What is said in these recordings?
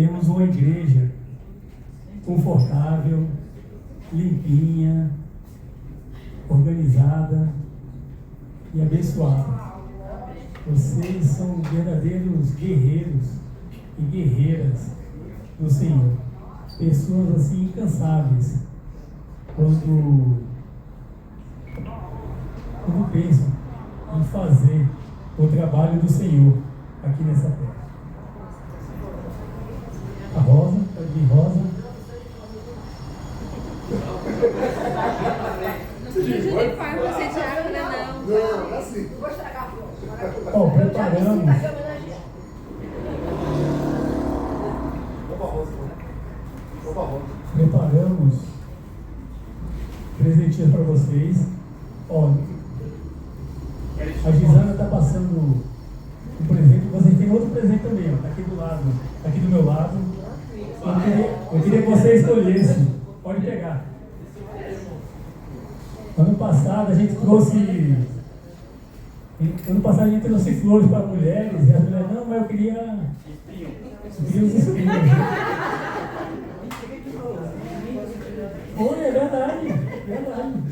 temos uma igreja confortável, limpinha, organizada e abençoada. Vocês são verdadeiros guerreiros e guerreiras do Senhor. Pessoas assim incansáveis quando pensam em fazer o trabalho do Senhor aqui nessa terra. A Rosa, pode vir Rosa. Não precisa de uniforme pra ser Thiago, né? Não, assim. Vou estragar a flor. Ó, preparamos. Preparamos presentinhos para vocês. Ó, a Gisana está passando um presente. Vocês têm outro presente também, ó. Tá aqui do lado, tá aqui do meu lado. Eu queria que você escolhesse. Pode pegar. Ano passado a gente trouxe flores para mulheres. E as mulheres, não, mas eu queria os espinhos. Foi, é verdade.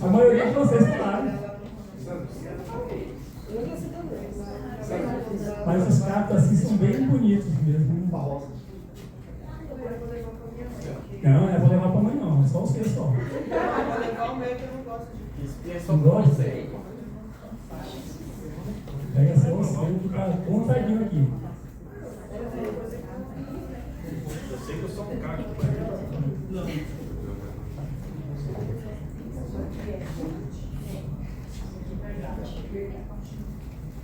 A maioria de vocês falaram. Mas os cactos assim são bem bonitos mesmo. Não, é vou levar pra mãe não, é só você só. Vou levar o meu que eu não gosto de espinha. Não gosta? Pega só você que tá contadinho aqui. Eu sei que eu sou um cacto.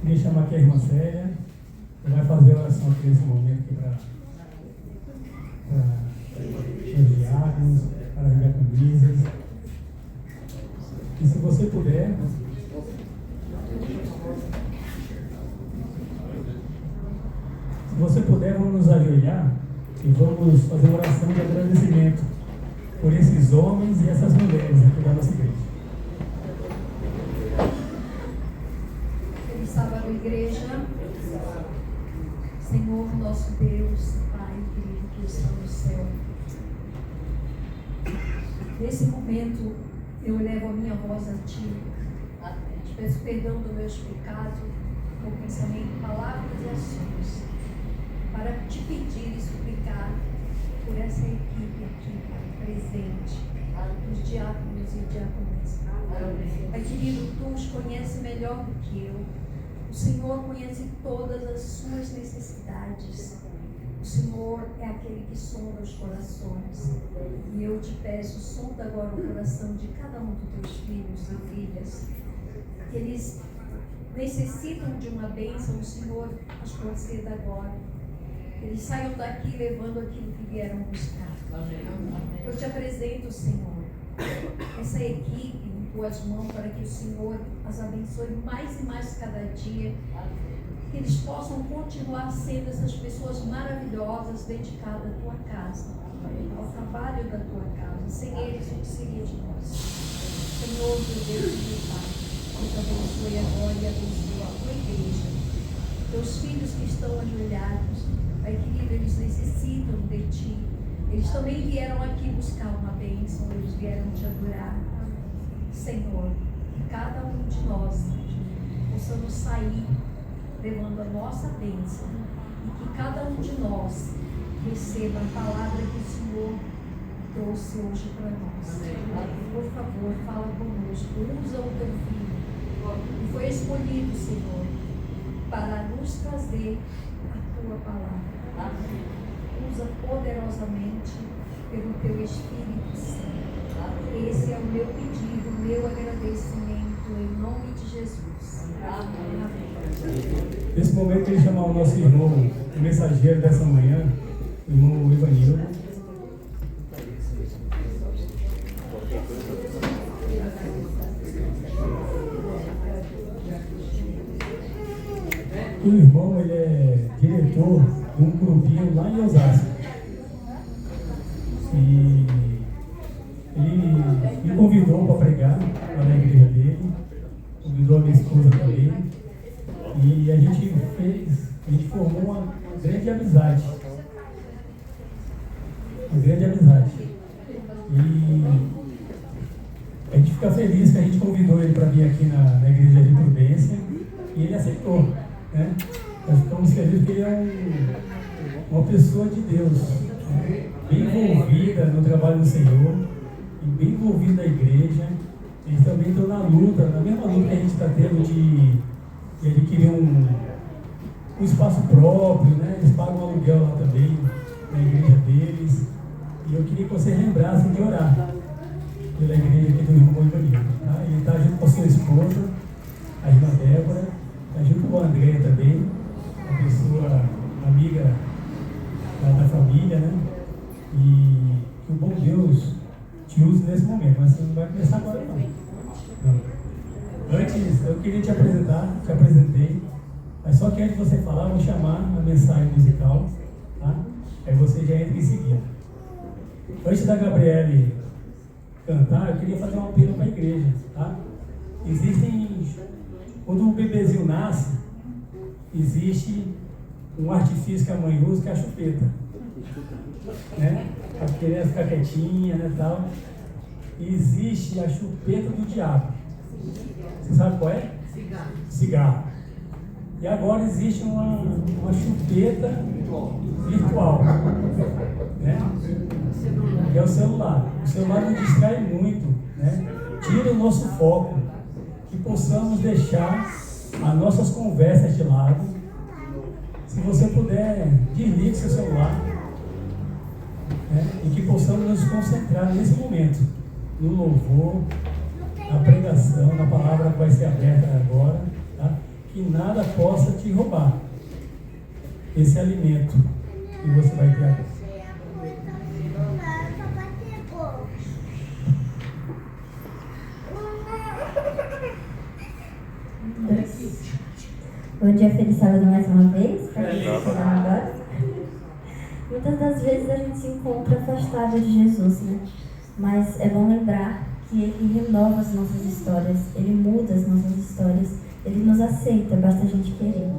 Queria chamar aqui a irmã Célia. Ela vai fazer a oração aqui nesse momento aqui para os diáconos, para as diaconisas. E se você puder, vamos nos ajoelhar e vamos fazer uma oração de agradecimento por esses homens e essas mulheres aqui da nossa igreja. Feliz sábado, igreja. Senhor, nosso Deus, Pai querido que está no céu. Nesse momento, eu elevo a minha voz a Ti. Te peço perdão dos meus pecados, meu pensamento, palavras e ações, para te pedir e suplicar por essa equipe aqui, Pai, presente, os diáconos e diaconisas. Pai querido, Tu os conheces melhor do que eu. O Senhor conhece todas as suas necessidades. O Senhor é aquele que sonda os corações. E eu te peço, sonda agora o coração de cada um dos teus filhos e filhas. Que eles necessitam de uma bênção, o Senhor as conceda agora. Que eles saiam daqui levando aquilo que vieram buscar. Eu te apresento, Senhor, essa equipe em tuas mãos, para que o Senhor as abençoe mais e mais cada dia. Que eles possam continuar sendo essas pessoas maravilhosas dedicadas à tua casa, ao trabalho da tua casa. Sem eles, o que seria de nós? Senhor, meu Deus e meu Pai, que te abençoe agora e abençoe a tua igreja. Teus filhos que estão ajoelhados, Pai querido, eles necessitam de Ti. Eles também vieram aqui buscar uma bênção, eles vieram te adorar. Senhor, que cada um de nós possamos sair levando a nossa bênção e que cada um de nós receba a palavra que o Senhor trouxe hoje para nós. Por favor, fala conosco, usa o teu filho que foi escolhido, Senhor, para nos trazer a tua palavra. Usa poderosamente pelo teu Espírito Santo. Esse é o meu pedido, o meu agradecimento em nome de Jesus. Amém. Nesse momento, eu queria chamar o nosso irmão, o mensageiro dessa manhã, o irmão Ivanildo. O irmão, ele é diretor de um grupinho lá em Osasco. E ele me convidou para pregar lá na igreja dele, convidou a minha esposa também. E a gente formou uma grande amizade. uma grande amizade. E a gente fica feliz que a gente convidou ele para vir aqui na Igreja de Prudência e ele aceitou, né? Nós ficamos felizes porque ele é uma pessoa de Deus, né? Bem envolvida no trabalho do Senhor e bem envolvido na igreja. Eles também estão na luta, na mesma luta que a gente está tendo de adquirir um espaço próprio, né? Eles pagam um aluguel lá também, na igreja deles. E eu queria que vocês lembrassem de orar pela igreja aqui do irmão Ivanildo. Tá? Ele está junto com a sua esposa, a irmã Débora, está junto com a Andréia também, uma pessoa amiga da família, né? E que o bom Deus te use nesse momento, mas você não vai começar agora não. Antes, eu queria te apresentar, te apresentei, mas só que antes de você falar, eu vou chamar a mensagem musical, tá? Aí você já entra em seguida. Antes da Gabriele cantar, eu queria fazer um apelo para a igreja, tá? Quando o bebezinho nasce, existe um artifício que a mãe usa, que é a chupeta, né? A criança fica quietinha, né, tal. E existe a chupeta do diabo. Você sabe qual é? Cigarro. E agora existe uma chupeta virtual, né? Que é o celular. O celular nos distrai muito, né? Tira o nosso foco. Que possamos deixar as nossas conversas de lado. Se você puder, desligue seu celular, né? E que possamos nos concentrar nesse momento, no louvor, na pregação, na palavra que vai ser aberta agora, tá? Que nada possa te roubar esse alimento que você vai ter agora. Bom dia, feliz sábado mais uma vez, para quem está chegando agora. Muitas das vezes a gente se encontra afastado de Jesus, né? Mas é bom lembrar que Ele renova as nossas histórias, Ele muda as nossas histórias, Ele nos aceita, basta a gente querer.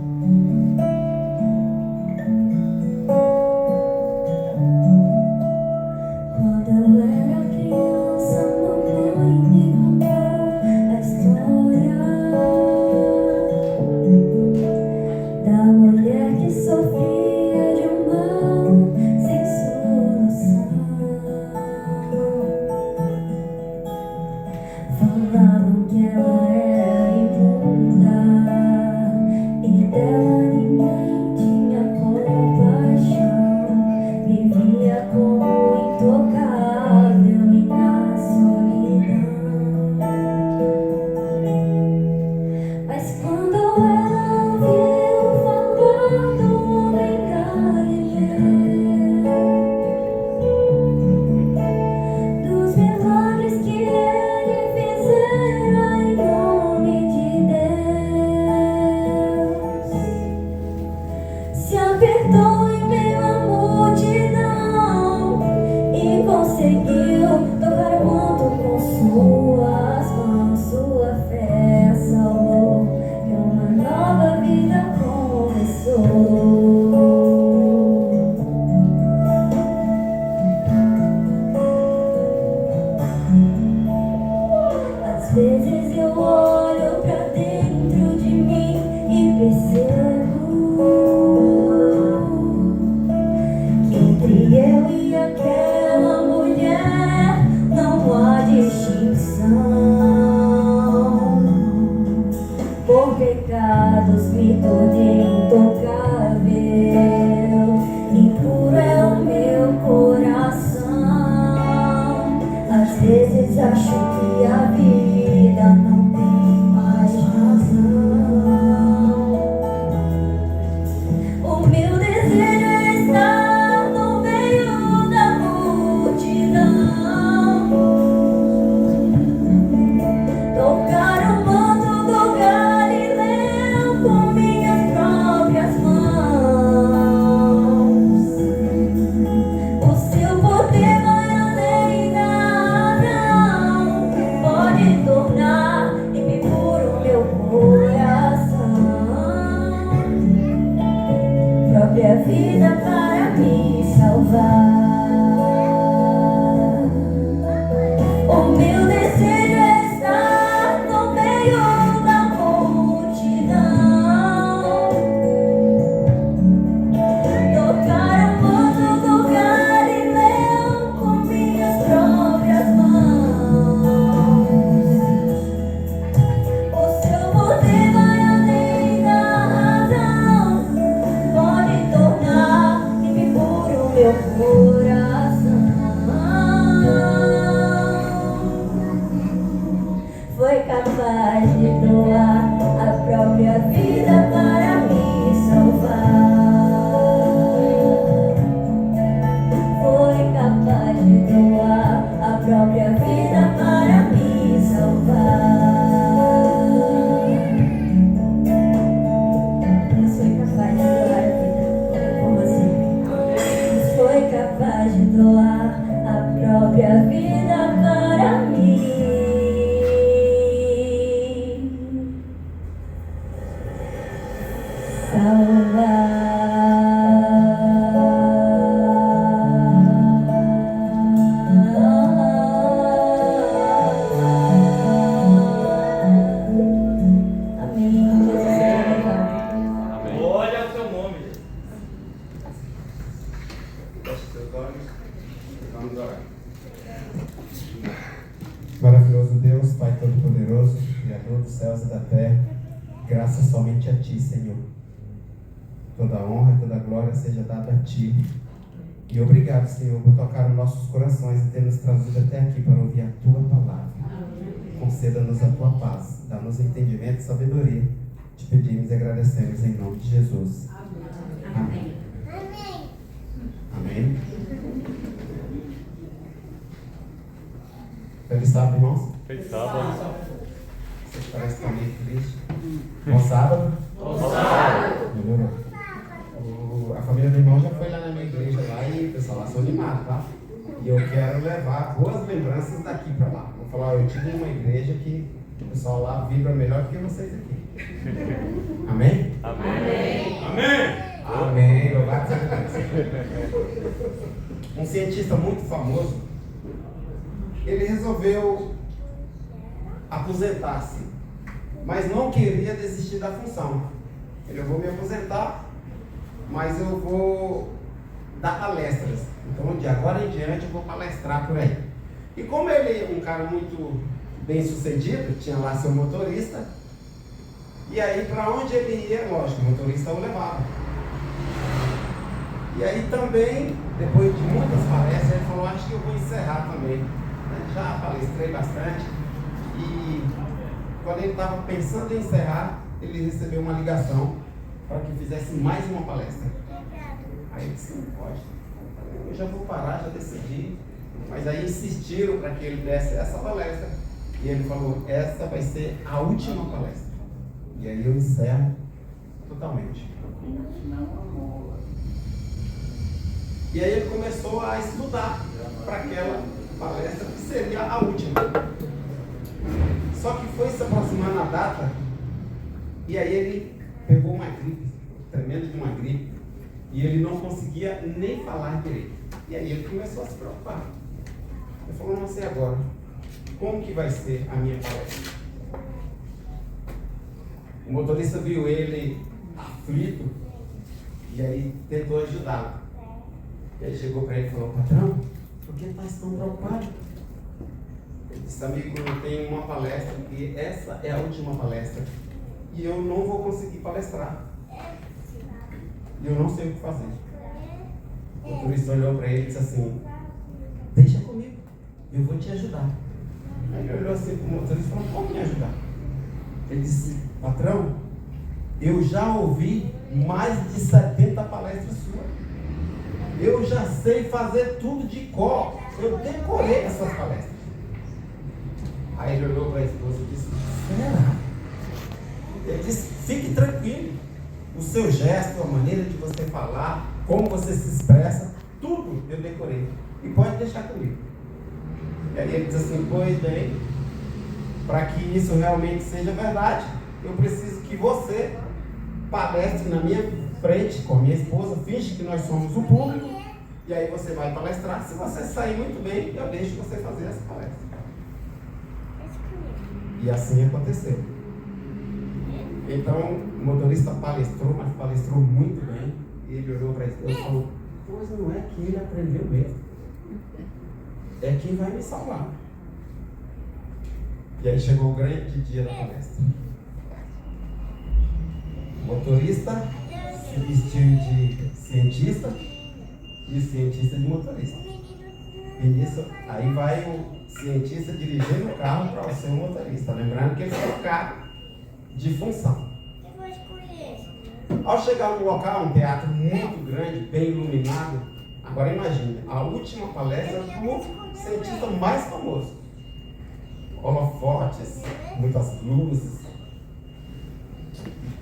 Quando eu era criança, mamãe me contou a história da mulher que sofria de um mal sem solução. Falavam que ela era imunda e dela ninguém tinha compaixão. Vivia como intocável e na solidão. Mas quando ela ouviu falar do homem Galileu, dos milagres que ele fizera em nome de Deus, se apertou em meio à multidão e conseguiu tocar o manto com suas mãos. Sua fé a salvou e uma nova vida começou. Às vezes eu olho pra dentro de mim e percebo que entre eu e aquela mulher não há distinção. Por pecados me tornei intocável, impuro é o meu coração. Às vezes acho que a vida não tem mais razão. O meu desejo é estar no meio da multidão, tocar o manto do Galileu com minhas próprias meu coração. Foi capaz de doar a própria vida para me salvar. Foi capaz de doar a própria vida para me salvar. Deus foi capaz de doar a vida por você. Deus foi capaz de doar a própria vida para mim. Glória ao teu nome. Feche seus olhos. Vamos orar. Maravilhoso Deus, Pai Todo-Poderoso, Criador dos céus e da terra, graças somente a Ti, Senhor. Toda honra e toda glória seja dada a Ti. E obrigado, Senhor, por tocar nos nossos corações e ter nos trazido até aqui para ouvir a Tua palavra. Conceda-nos a Tua paz, dá-nos entendimento e sabedoria. Te pedimos e agradecemos em nome de Jesus. Amém. Amém. Feliz sábado, irmãos. Feliz sábado. Vocês parecem que estão meio tristes. Bom sábado? Bom sábado. Melhorou. A família do irmão já foi lá na minha igreja lá e o pessoal lá são animados, tá? E eu quero levar boas lembranças daqui pra lá. Vou falar, eu tive uma igreja que o pessoal lá vibra melhor do que vocês aqui. Amém? Amém. Amém. Amém. Louvado seja Deus. Um cientista muito famoso, ele resolveu aposentar-se, mas não queria desistir da função. Ele, eu vou me aposentar, mas eu vou dar palestras. Então, de agora em diante, eu vou palestrar por aí. E como ele é um cara muito bem sucedido, tinha lá seu motorista, e aí para onde ele ia, lógico, o motorista o levava. E aí também, depois de muitas palestras, ele falou, acho que eu vou encerrar também. Já palestrei bastante, e quando ele estava pensando em encerrar, ele recebeu uma ligação para que fizesse mais uma palestra. Aí ele disse, não pode, eu já vou parar, já decidi. Mas aí insistiram para que ele desse essa palestra, e ele falou, essa vai ser a última palestra. E aí eu encerro totalmente. E aí ele começou a estudar para aquela palestra que seria a última. Só que foi se aproximando a data, e aí ele pegou uma gripe, tremendo de uma gripe, e ele não conseguia nem falar direito. E aí ele começou a se preocupar. Ele falou, não sei agora, como que vai ser a minha palestra? O motorista viu ele aflito, e aí tentou ajudá-lo. E aí chegou para ele e falou, patrão, por que estás tão preocupado? Ele disse, amigo, eu tenho uma palestra, e essa é a última palestra, e eu não vou conseguir palestrar. E eu não sei o que fazer. O motorista olhou para ele e disse assim, deixa comigo, eu vou te ajudar. Aí ele olhou assim para o motorista e falou, como me ajudar? Ele disse, patrão, eu já ouvi mais de 70 palestras suas. Eu já sei fazer tudo de cor. Eu decorei essas palestras. Aí ele olhou para a esposa e disse, será? Ele disse, fique tranquilo. O seu gesto, a maneira de você falar, como você se expressa, tudo eu decorei. E pode deixar comigo. E aí ele disse assim, pois bem, para que isso realmente seja verdade, eu preciso que você palestre na minha frente com a minha esposa, finge que nós somos o público, e aí você vai palestrar. Se você sair muito bem, eu deixo você fazer essa palestra. E assim aconteceu. Então, o motorista palestrou, mas palestrou muito bem. E ele olhou para a esposa e falou, pois não é que ele aprendeu mesmo. É quem vai me salvar. E aí chegou o grande dia da palestra. O motorista se vestiu de cientista, e o cientista de motorista. E nisso, aí vai o cientista dirigindo o carro para o seu motorista. Lembrando que eles trocaram de função. Ao chegar no local, um teatro muito grande, bem iluminado, agora imagine, a última palestra do cientista mais famoso. Holofotes, muitas luzes,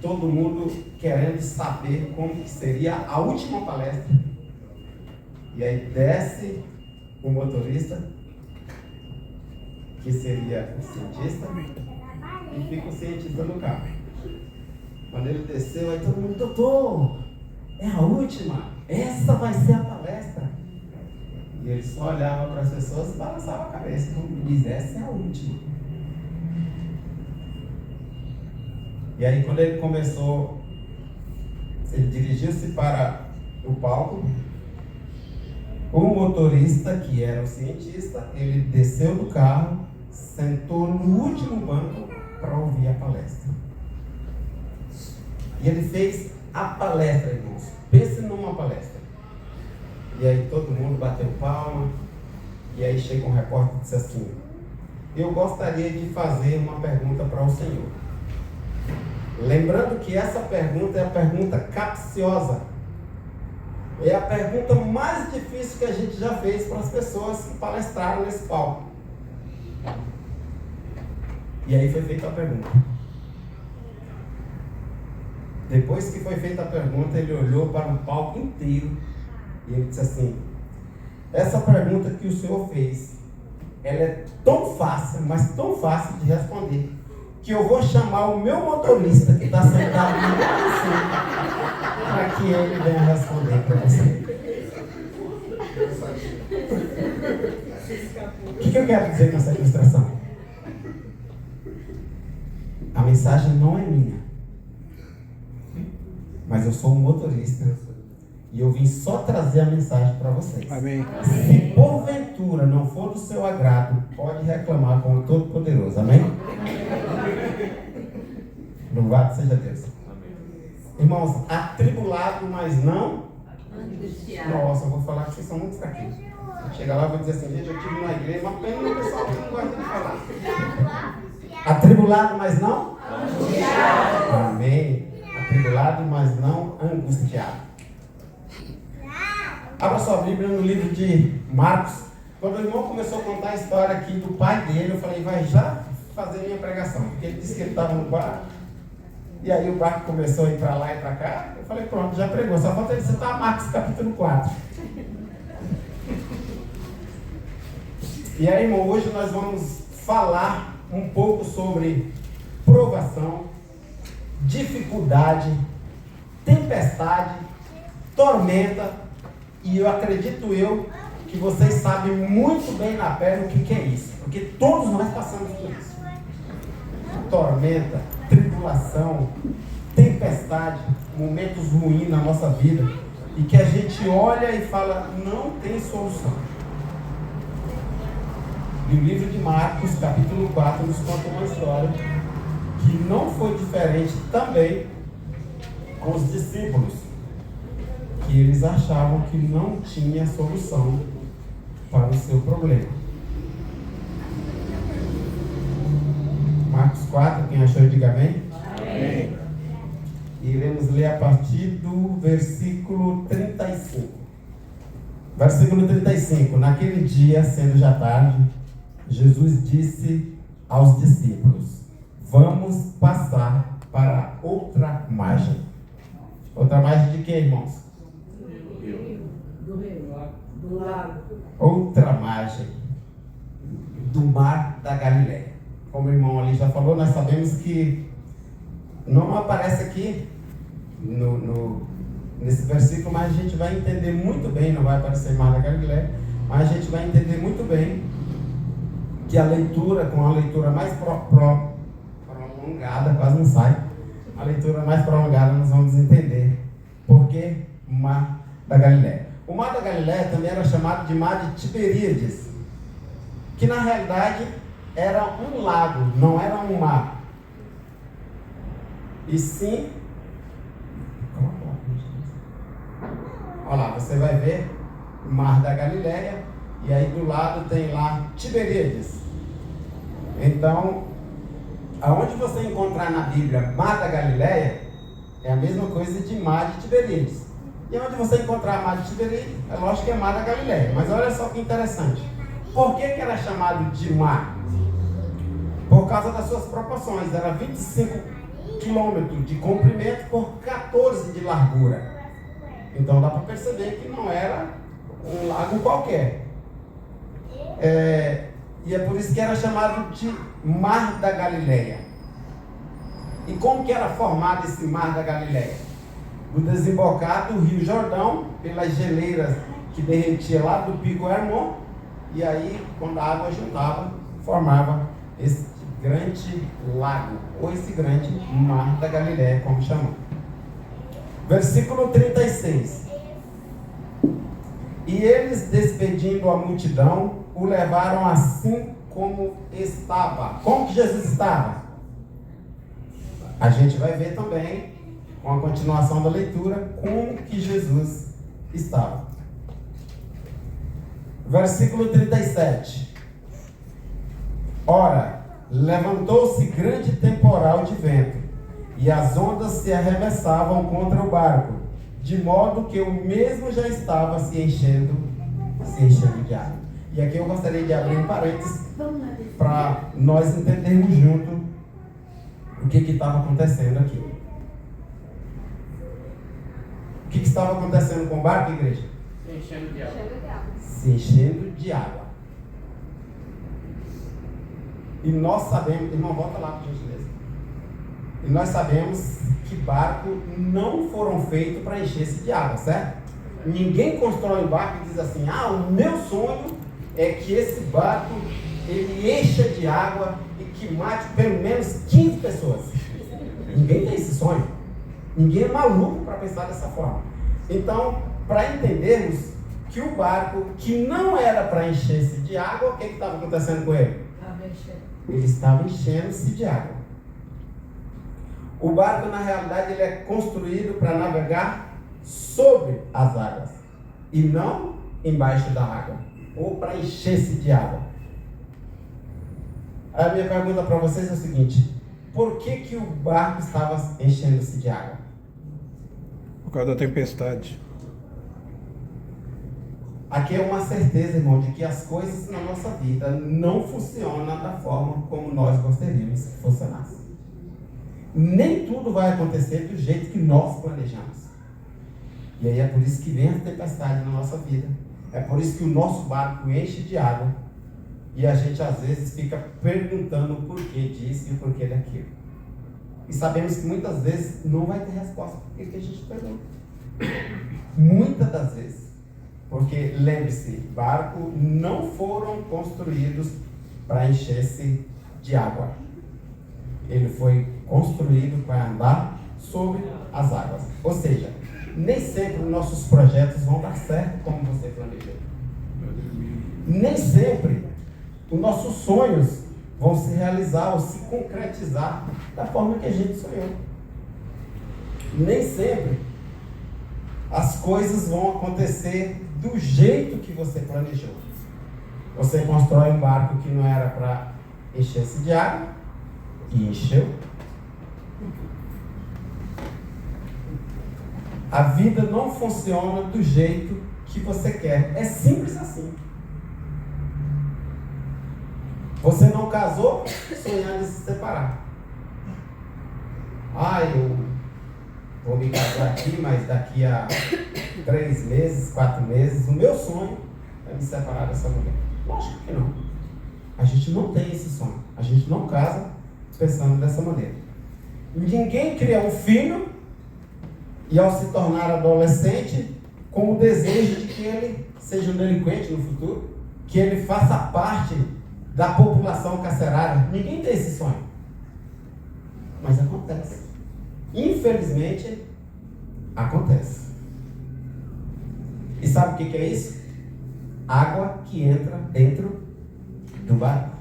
todo mundo querendo saber como que seria a última palestra. E aí desce o motorista, que seria o cientista, e fica o cientista no carro. Quando ele desceu, aí todo mundo, doutor, é a última, essa vai ser a palestra. E ele só olhava para as pessoas e balançava a cabeça, como diz, essa é a última. E aí quando ele começou, ele dirigiu-se para o palco, o motorista, que era o cientista, ele desceu do carro, sentou no último banco para ouvir a palestra. E ele fez a palestra, irmãos. Pense numa palestra. E aí todo mundo bateu palma. E aí chega um repórter e disse assim: eu gostaria de fazer uma pergunta para o senhor. Lembrando que essa pergunta é a pergunta capciosa. É a pergunta mais difícil que a gente já fez para as pessoas que palestraram nesse palco. E aí foi feita a pergunta. Depois que foi feita a pergunta, ele olhou para o palco inteiro e ele disse assim: essa pergunta que o senhor fez, ela é tão fácil, mas tão fácil de responder, que eu vou chamar o meu motorista que está sentado no meu para que ele venha responder para você. O que eu quero dizer com essa ilustração? A mensagem não é minha, mas eu sou um motorista e eu vim só trazer a mensagem para vocês. Amém. Se porventura não for do seu agrado, pode reclamar com o Todo-Poderoso. Amém? Louvado seja Deus. Irmãos, atribulado, mas não angustiado. Nossa, eu vou falar que vocês são muito fraquinhos. Chega lá e vou dizer assim: gente, eu estive na igreja, mas pena o pessoal que não gosta de falar. Atribulado, mas não angustiado. Amém. Atribulado, mas não angustiado. Abra sua Bíblia no livro de Marcos. Quando o irmão começou a contar a história aqui do pai dele, eu falei: vai já fazer minha pregação. Porque ele disse que ele estava no barco. E aí o barco começou a ir para lá e para cá. Eu falei: pronto, já pregou. Só falta ele citar Marcos capítulo 4. E aí, irmão, hoje nós vamos falar um pouco sobre provação, dificuldade, tempestade, tormenta. E eu acredito que vocês sabem muito bem na pele o que é isso. Porque todos nós passamos por isso. Tormenta, tribulação, tempestade, momentos ruins na nossa vida. E que a gente olha e fala: não tem solução. E o livro de Marcos, capítulo 4, nos conta uma história que não foi diferente também com os discípulos, que eles achavam que não tinha solução para o seu problema. Marcos 4, quem achou, diga amém. Amém. Iremos ler a partir do versículo 35. Versículo 35. Naquele dia, sendo já tarde, Jesus disse aos discípulos: vamos passar para outra margem. Outra margem de quê, irmãos? Do lago. Outra margem do mar da Galileia. Como o irmão ali já falou, nós sabemos que não aparece aqui nesse versículo, mas a gente vai entender muito bem, não vai aparecer mar da Galileia, mas a gente vai entender muito bem que a leitura, com a leitura mais prolongada, quase não sai, a leitura mais prolongada nós vamos entender por que mar da Galileia. O mar da Galileia também era chamado de mar de Tiberíades, que na realidade era um lago, não era um mar. E sim, olha lá, você vai ver Mar da Galileia, e aí do lado tem lá Tiberíades. Então, aonde você encontrar na Bíblia Mar da Galileia, é a mesma coisa de Mar de Tiberíades. E onde você encontrar Mar de Tiberíades, é lógico que é Mar da Galileia. Mas olha só que interessante. Por que era chamado de mar? Por causa das suas proporções. Era 25 quilômetros de comprimento por 14 de largura. Então dá para perceber que não era um lago qualquer. E é por isso que era chamado de Mar da Galileia. E como que era formado esse Mar da Galileia? Do desembocar do Rio Jordão, pelas geleiras que derretia lá do Pico Hermon, e aí, quando a água juntava, formava esse grande lago, ou esse grande Mar da Galileia, como chamam. Versículo 36. E eles, despedindo a multidão, o levaram assim como estava. Como que Jesus estava? A gente vai ver também, com a continuação da leitura, como que Jesus estava. Versículo 37. Ora, levantou-se grande temporal de vento, e as ondas se arremessavam contra o barco, de modo que o mesmo já estava se enchendo de água. E aqui eu gostaria de abrir um parênteses para nós entendermos junto o que estava acontecendo aqui. O que estava acontecendo com o barco, igreja? Se enchendo de água. Se enchendo de água. E nós sabemos, irmão, volta lá por gentileza. E nós sabemos que barcos não foram feitos para encher-se de água, certo? Ninguém constrói um barco e diz assim: o meu sonho é que esse barco ele encha de água e que mate pelo menos 15 pessoas. Ninguém tem esse sonho. Ninguém é maluco para pensar dessa forma. Então, para entendermos que o barco que não era para encher-se de água, o que estava acontecendo com ele? Ele estava enchendo-se de água. O barco, na realidade, ele é construído para navegar sobre as águas e não embaixo da água, ou para encher-se de água. A minha pergunta para vocês é o seguinte: por que o barco estava enchendo-se de água? Por causa da tempestade. Aqui é uma certeza, irmão, de que as coisas na nossa vida não funcionam da forma como nós gostaríamos que funcionasse. Nem tudo vai acontecer do jeito que nós planejamos. E aí é por isso que vem a tempestade na nossa vida. É por isso que o nosso barco enche de água. E a gente às vezes fica perguntando o porquê disso e o porquê daquilo. E sabemos que muitas vezes não vai ter resposta por que a gente pergunta. Muitas das vezes. Porque, lembre-se, barcos não foram construídos para encher-se de água. Ele foi construído para andar sobre as águas. Ou seja, nem sempre os nossos projetos vão dar certo como você planejou. Nem sempre os nossos sonhos vão se realizar ou se concretizar da forma que a gente sonhou. Nem sempre as coisas vão acontecer do jeito que você planejou. Você constrói um barco que não era para encher-se de água e encheu. A vida não funciona do jeito que você quer. É simples assim. Você não casou sonhando em se separar. Eu vou me casar aqui, mas daqui a 3 meses, 4 meses, o meu sonho é me separar dessa mulher. Lógico que não. A gente não tem esse sonho. A gente não casa pensando dessa maneira. Ninguém cria um filho e, ao se tornar adolescente, com o desejo de que ele seja um delinquente no futuro, que ele faça parte da população carcerária. Ninguém tem esse sonho. Mas acontece. Infelizmente, acontece. E sabe o que é isso? Água que entra dentro do barco.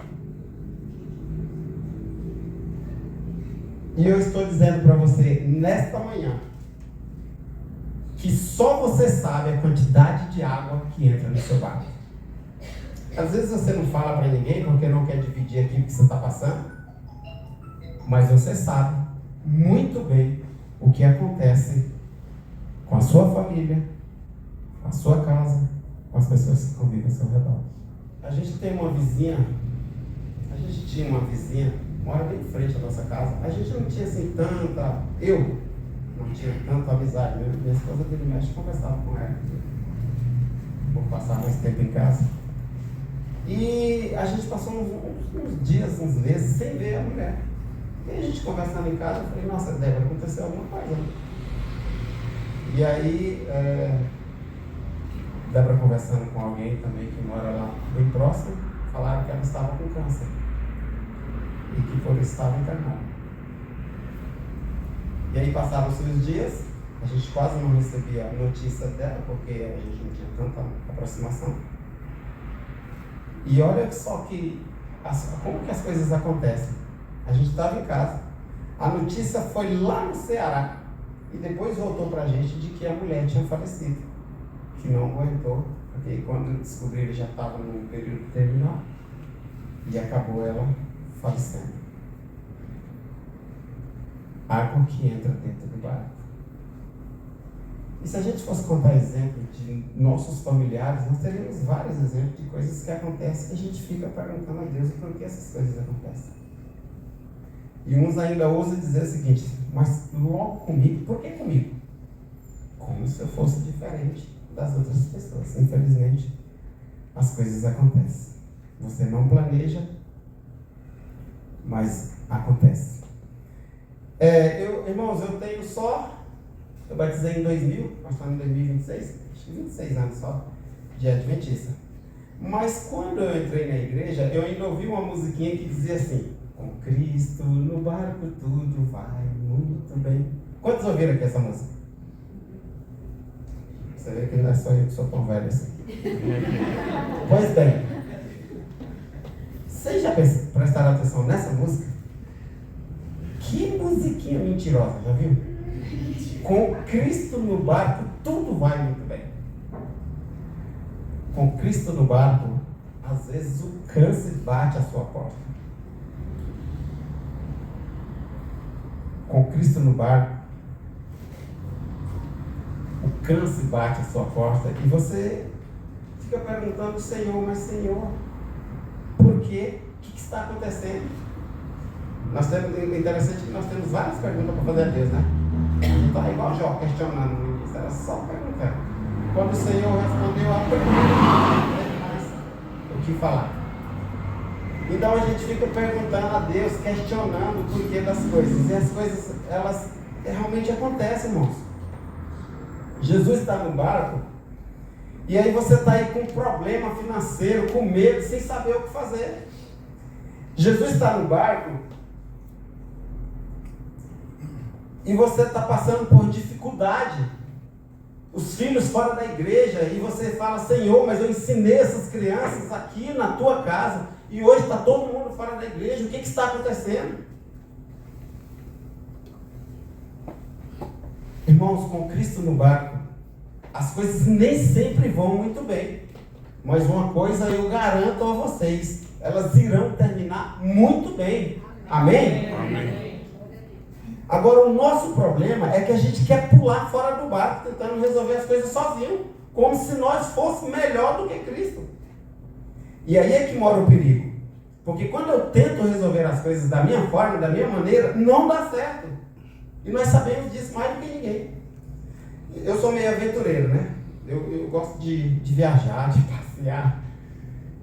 E eu estou dizendo para você, nesta manhã, que só você sabe a quantidade de água que entra no seu barco. Às vezes você não fala para ninguém porque não quer dividir aquilo que você está passando, mas você sabe muito bem o que acontece com a sua família, com a sua casa, com as pessoas que convivem ao seu redor. A gente tinha uma vizinha, mora bem em frente à nossa casa. A gente não tinha assim eu não tinha tanta amizade, né? Minha esposa dele mexe, conversava com ela por passar mais tempo em casa. E a gente passou uns dias, uns meses sem ver a mulher. E a gente conversando em casa, eu falei, nossa, deve acontecer alguma coisa, né? E aí, Débora conversando com alguém também que mora lá bem próximo, falaram que ela estava com câncer e que por isso estava internada. E aí passaram-se os dias, a gente quase não recebia a notícia dela, porque a gente não tinha tanta aproximação. E olha só como que as coisas acontecem. A gente estava em casa, a notícia foi lá no Ceará, e depois voltou para a gente de que a mulher tinha falecido, que não aguentou, porque quando descobriram já estava no período terminal, e acabou ela falecendo. Água que entra dentro do barco. E se a gente fosse contar exemplos de nossos familiares, nós teríamos vários exemplos de coisas que acontecem que a gente fica perguntando a Deus por que essas coisas acontecem. E uns ainda ousam dizer o seguinte, mas logo comigo, por que comigo? Como se eu fosse diferente das outras pessoas. Infelizmente, as coisas acontecem. Você não planeja, mas acontece. Irmãos, eu batizei em 2000, nós estamos em 2026, acho que 26 anos só, de Adventista. Mas quando eu entrei na igreja, eu ainda ouvi uma musiquinha que dizia assim, com Cristo no barco tudo vai muito bem. Quantos ouviram aqui essa música? Você vê que não é só eu que sou tão velho assim. Pois bem, vocês já prestaram atenção nessa música? Que musiquinha mentirosa, já viu? Com Cristo no barco, tudo vai muito bem. Com Cristo no barco, às vezes o câncer bate à sua porta. Com Cristo no barco, o câncer bate à sua porta e você fica perguntando, Senhor, mas Senhor, por quê? O que está acontecendo? Interessante que nós temos várias perguntas para fazer a Deus, né? Não está igual Jó questionando no início, era só perguntando. Quando o Senhor respondeu a pergunta, não tem mais o que falar. Então a gente fica perguntando a Deus, questionando o porquê das coisas. E as coisas, elas realmente acontecem, irmãos. Jesus está no barco, e aí você está aí com um problema financeiro, com medo, sem saber o que fazer. Jesus está no barco, e você está passando por dificuldade, os filhos fora da igreja, e você fala, Senhor, mas eu ensinei essas crianças aqui na tua casa, e hoje está todo mundo fora da igreja, o que está acontecendo? Irmãos, com Cristo no barco, as coisas nem sempre vão muito bem, mas uma coisa eu garanto a vocês, elas irão terminar muito bem, amém? Amém. Agora, o nosso problema é que a gente quer pular fora do barco, tentando resolver as coisas sozinho, como se nós fôssemos melhor do que Cristo. E aí é que mora o perigo. Porque quando eu tento resolver as coisas da minha forma, da minha maneira, não dá certo. E nós sabemos disso mais do que ninguém. Eu sou meio aventureiro, né? Eu gosto de viajar, de passear.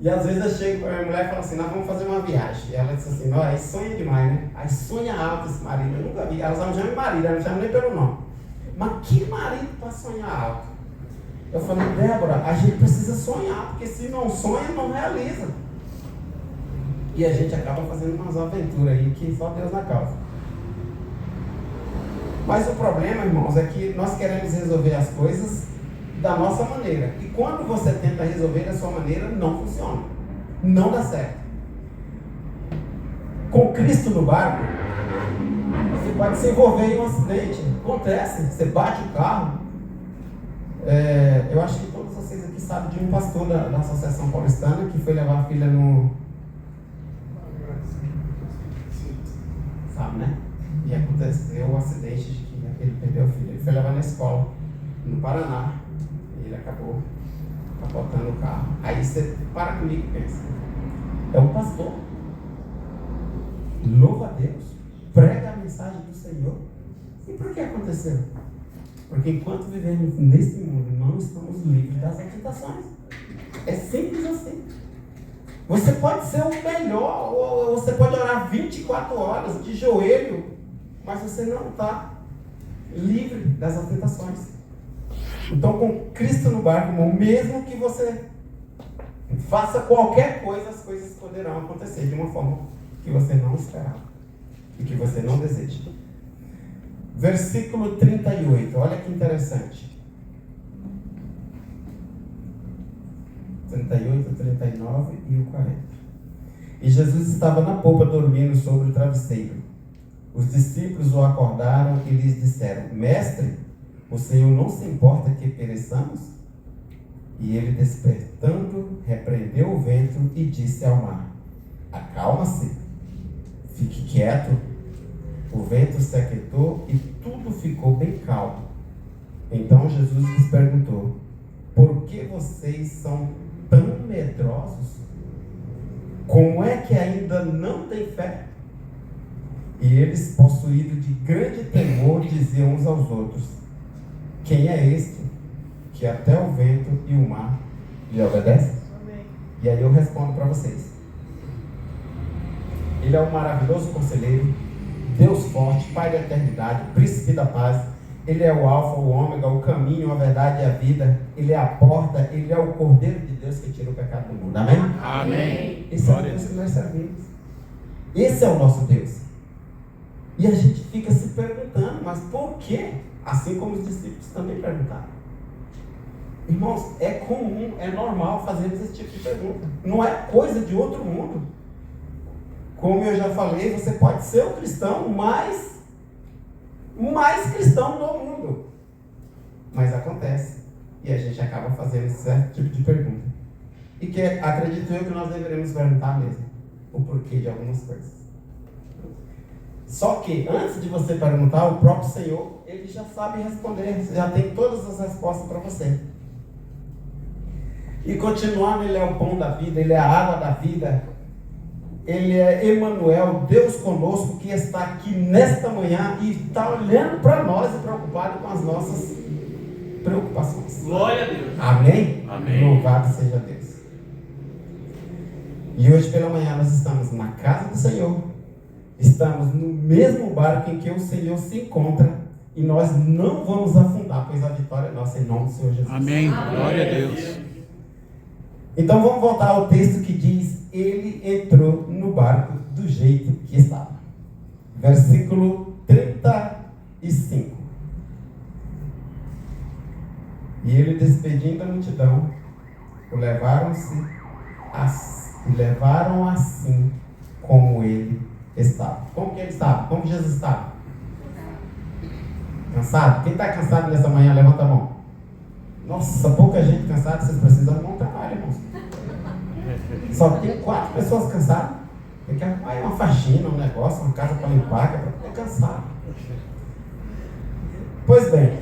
E às vezes eu chego para minha mulher e falo assim, nós vamos fazer uma viagem. E ela diz assim, não, aí sonha demais, né? Aí sonha alto esse marido. Eu nunca vi. Ela só me chama de marido, ela não chama nem pelo nome. Mas que marido para sonhar alto? Eu falei, Débora, a gente precisa sonhar, porque se não sonha, não realiza. E a gente acaba fazendo umas aventuras aí que só Deus na causa. Mas o problema, irmãos, é que nós queremos resolver as coisas da nossa maneira. E quando você tenta resolver da sua maneira, não funciona. Não dá certo. Com Cristo no barco, você pode se envolver em um acidente. Acontece. Você bate o carro. Eu acho que todos vocês aqui sabem de um pastor da Associação Paulistana que foi levar a filha no... Sabe, né? E aconteceu o acidente de que ele perdeu a filha. Ele foi levar na escola, no Paraná, e ele acabou capotando o carro. Aí você para comigo e pensa, é um pastor, louva a Deus, prega a mensagem do Senhor. E por que aconteceu? Porque enquanto vivemos nesse mundo, não estamos livres das tentações. É simples assim. Você pode ser o melhor, ou você pode orar 24 horas de joelho, mas você não está livre das tentações. Então, com Cristo no barco, irmão, mesmo que você faça qualquer coisa, as coisas poderão acontecer de uma forma que você não esperava e que você não deseja. Versículo 38, olha que interessante. 38, 39 e o 40. E Jesus estava na popa dormindo sobre o travesseiro. Os discípulos o acordaram e lhes disseram: Mestre, o Senhor não se importa que pereçamos? E ele, despertando, repreendeu o vento e disse ao mar: Acalma-se, fique quieto. O vento se aquietou e tudo ficou bem calmo. Então Jesus lhes perguntou: Por que vocês são tão medrosos? Como é que ainda não têm fé? E eles, possuídos de grande temor, diziam uns aos outros: Quem é este que até o vento e o mar lhe obedecem? E aí eu respondo para vocês: Ele é o maravilhoso conselheiro, Deus forte, Pai da eternidade, Príncipe da paz. Ele é o alfa, o ômega, o caminho, a verdade e a vida. Ele é a porta, ele é o Cordeiro de Deus que tira o pecado do mundo. Amém? Amém. Esse é o Deus que nós servimos. Esse é o nosso Deus. E a gente fica se perguntando, mas por quê? Assim como os discípulos também perguntaram. Irmãos, é comum, é normal fazermos esse tipo de pergunta. Não é coisa de outro mundo. Como eu já falei, você pode ser o cristão mais cristão do mundo. Mas acontece. E a gente acaba fazendo esse certo tipo de pergunta. E que acredito eu que nós deveremos perguntar mesmo o porquê de algumas coisas. Só que antes de você perguntar, o próprio Senhor, ele já sabe responder, já tem todas as respostas para você. E continuando, ele é o pão da vida, ele é a água da vida, ele é Emanuel, Deus conosco, que está aqui nesta manhã e está olhando para nós e preocupado com as nossas preocupações. Glória a Deus. Amém? Amém. Louvado seja Deus. E hoje pela manhã nós estamos na casa do Senhor, estamos no mesmo barco em que o Senhor se encontra e nós não vamos afundar, pois a vitória é nossa em nome do Senhor Jesus. Amém. Glória a Deus. Então vamos voltar ao texto que diz: ele entrou no barco do jeito que estava. Versículo 35. E ele, despedindo a multidão, o levaram assim como ele estava. Como que ele estava? Como que Jesus estava? Cansado? Quem está cansado nessa manhã, levanta a mão. Nossa, pouca gente cansada, vocês precisam de um trabalho, irmãos. Só tem 4 pessoas cansadas. Tem que arrumar uma faxina, um negócio, uma casa para limpar, que é para poder cansar. Pois bem,